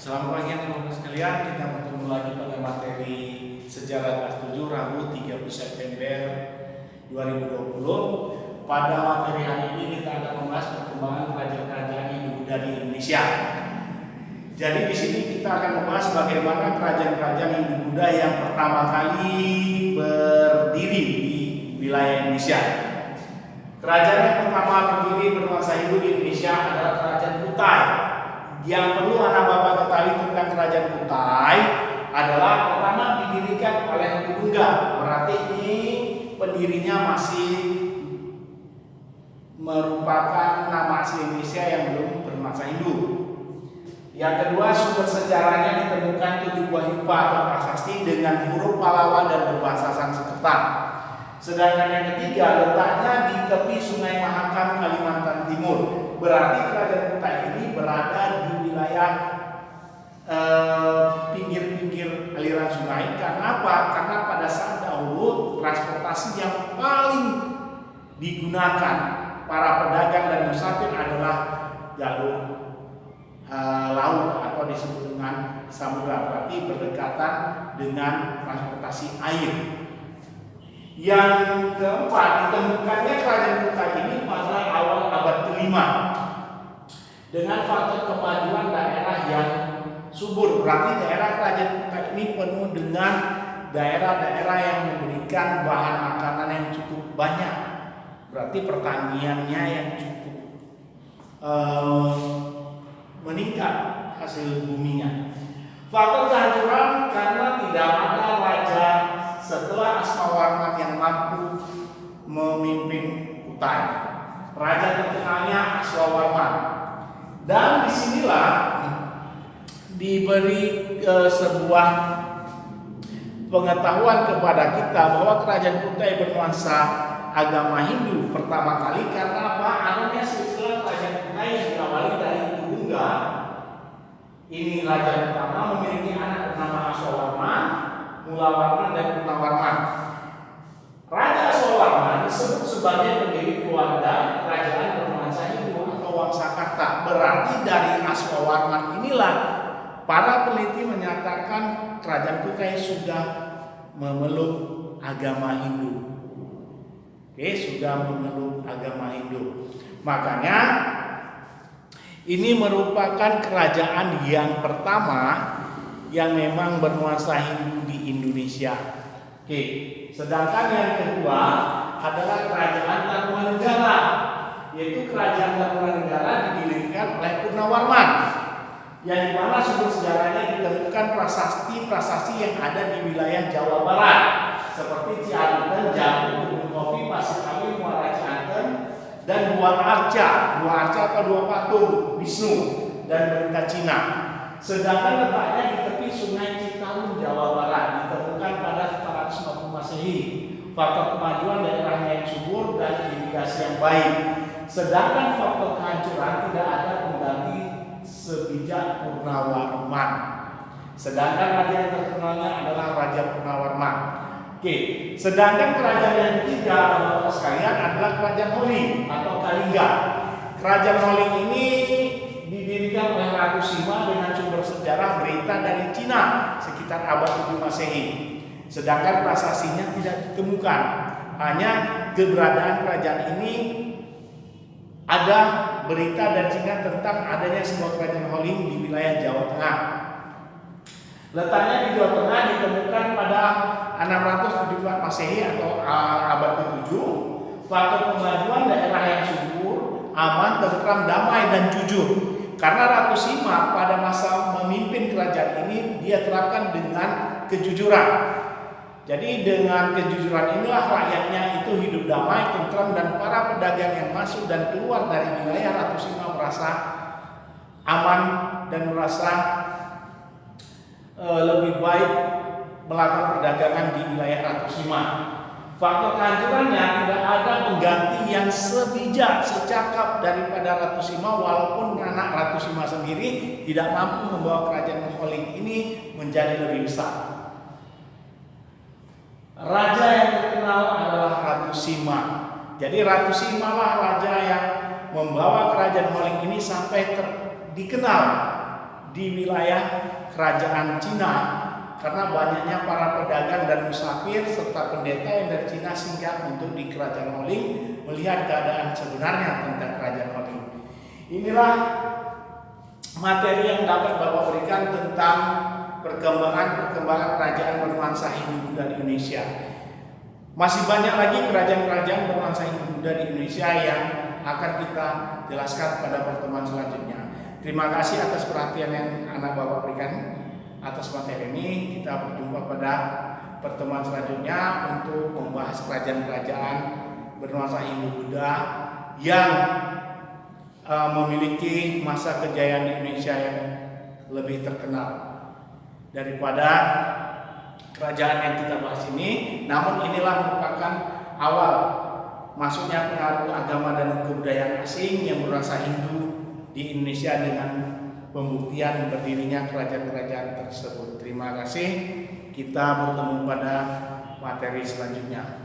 Selamat pagi teman-teman sekalian, kita bertemu lagi pada materi Sejarah kelas 7 Rabu 30 September 2020. Pada materi hari ini kita akan membahas perkembangan kerajaan-kerajaan Hindu-Buddha di Indonesia. Jadi di sini kita akan membahas bagaimana kerajaan-kerajaan Hindu-Buddha yang pertama kali berdiri di wilayah Indonesia. Kerajaan yang pertama berdiri bernuansa Hindu di Indonesia adalah Kerajaan Kutai. Yang perlu anak bapak ketahui tentang Kerajaan Kutai adalah pertama didirikan oleh Kudungga. Berarti ini pendirinya masih merupakan nama asli Indonesia yang belum bernuansa Hindu. Yang kedua, sumber sejarahnya ditemukan 7 buah himpa atau prasasti dengan huruf Pallawa dan berbahasa Sanskerta. Sedangkan yang ketiga letaknya di tepi Sungai Mahakam, Kalimantan Timur. Berarti Kerajaan Kutai ini berada di wilayah pinggir-pinggir aliran sungai. Karena apa? Karena pada saat dahulu transportasi yang paling digunakan para pedagang dan musafir adalah jalur laut atau disebut dengan samudra. Berarti berdekatan dengan transportasi air. Yang keempat, ditemukannya Kerajaan Kutai ini pada awal abad ke-5 dengan faktor kemajuan daerah yang subur. Berarti daerah Kerajaan Kutai ini penuh dengan daerah-daerah yang memberikan bahan makanan yang cukup banyak. Berarti pertaniannya yang cukup meningkat hasil buminya. Faktor kehancuran karena tidak ada raja setelah Asmawarman yang mampu memimpin Kutai. Raja terkenalnya Aswawarman. Dan disinilah diberi sebuah pengetahuan kepada kita bahwa Kerajaan Kutai bernuansa agama Hindu pertama kali karena apa? Adanya silsilah Kerajaan Kutai yang diawali dari Kudungga. Ini raja pertama memiliki anak bernama Aswawarman, Mulawarman dan Purnawarman. Raja Aswawarman disebut sebagai pendiri keluarga kerajaan bernuansa Hindu atau Wangsakarta. Berarti dari Aswawarman inilah para peneliti menyatakan Kerajaan Kutai sudah memeluk agama Hindu. Oke, sudah memeluk agama Hindu. Makanya ini merupakan kerajaan yang pertama yang memang bernuansa Hindu di Indonesia. Oke, sedangkan yang kedua adalah Kerajaan Tarumanegara, yaitu Kerajaan Tarumanegara didirikan oleh Purnawarman, yang dimana sumber sejarahnya ditemukan prasasti-prasasti yang ada di wilayah Jawa Barat, seperti Cianten, Jambu, Kebun Kopi, Pasir Kawi, Muara Cianten, dan Dua Arca atau dua patung Wisnu dan Berita Cina. Sedangkan letaknya di tepi Sungai Citarum, Jawa Barat, ditemukan pada 450 Masehi. Faktor kemajuan daerahnya yang subur dan irigasi yang baik. Sedangkan faktor kehancuran tidak ada pengganti sebijak Purnawarman. Sedangkan raja yang terkenalnya adalah Raja Purnawarman. Oke, sedangkan kerajaan yang ketiga Bapak sekalian adalah Kerajaan Holling atau Kalingga. Kerajaan Holling ini didirikan oleh Ratu Sima dengan sumber sejarah berita dari Cina sekitar abad 7 Masehi. Sedangkan prasasinya tidak ditemukan. Hanya keberadaan kerajaan ini ada berita dari Cina tentang adanya sebuah kerajaan Holling di wilayah Jawa Tengah. Letaknya di Jawa Tengah ditemukan pada 674 Masehi atau abad ke-7. Faktor kemajuan daerah yang subur, aman, tentram, damai dan jujur. Karena Ratu Sima pada masa memimpin kerajaan ini dia terapkan dengan kejujuran. Jadi dengan kejujuran inilah rakyatnya itu hidup damai, tentram, dan para pedagang yang masuk dan keluar dari wilayah Ratu Sima merasa aman dan merasa lebih baik melakukan perdagangan di wilayah Ratu Sima. Faktor kehancurannya tidak ada pengganti yang sebijak, secakap daripada Ratu Sima, walaupun anak Ratu Sima sendiri tidak mampu membawa kerajaan Holling ini menjadi lebih besar. Raja yang terkenal adalah Ratu Sima. Jadi Ratu Sima lah raja yang membawa kerajaan Holling ini sampai dikenal di wilayah kerajaan Cina karena banyaknya para pedagang dan musafir serta pendeta yang dari Cina singgah untuk di Kerajaan Oling melihat keadaan sebenarnya tentang Kerajaan Oling. Inilah materi yang dapat Bapak berikan tentang perkembangan kerajaan bernuansa Hindu Buddha di Indonesia. Masih banyak lagi kerajaan-kerajaan bernuansa Hindu Buddha di Indonesia yang akan kita jelaskan pada pertemuan selanjutnya. Terima kasih atas perhatian yang anak Bapak berikan atas materi ini. Kita berjumpa pada pertemuan selanjutnya untuk membahas kerajaan-kerajaan bernuansa Hindu Buddha yang memiliki masa kejayaan di Indonesia yang lebih terkenal daripada kerajaan yang kita bahas ini. Namun inilah merupakan awal masuknya pengaruh agama dan kebudayaan asing yang bernuansa Hindu di Indonesia dengan pembuktian berdirinya kerajaan-kerajaan tersebut. Terima kasih. Kita bertemu pada materi selanjutnya.